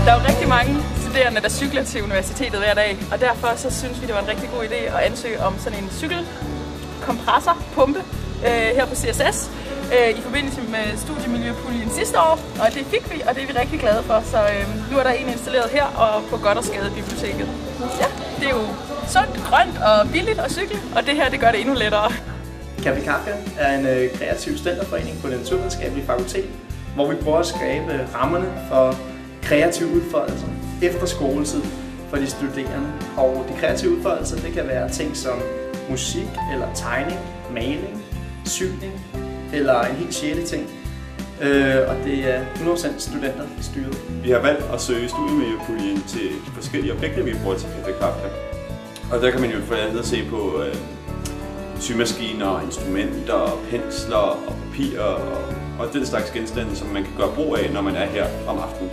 Der er jo rigtig mange studerende, der cykler til universitetet hver dag, og derfor så synes vi, det var en rigtig god idé at ansøge om sådan en cykelkompressorpumpe her på CSS i forbindelse med studiemiljøpuljen sidste år, og det fik vi, og det er vi rigtig glade for. Så nu er der en installeret her og på Godt og Skade biblioteket. Ja, det er jo sundt, grønt og billigt at cykle, og det her det gør det endnu lettere. Café Kafka er en kreativ studenterforening på det naturvidenskabelige fakultet, hvor vi prøver at skabe rammerne for kreativ udfoldelse efter skoletid for de studerende. Og de kreative udfoldelser, det kan være ting som musik eller tegning, maling, syning eller en helt sjældent ting. Og det er 100% studenterstyret. Vi har valgt at søge studiemiljøpuljen til de forskellige objekter, vi bruger til Café Kafka. Og der kan man jo for andet se på symaskiner, instrumenter, pensler og papir og den slags genstande, som man kan gøre brug af, når man er her om aftenen.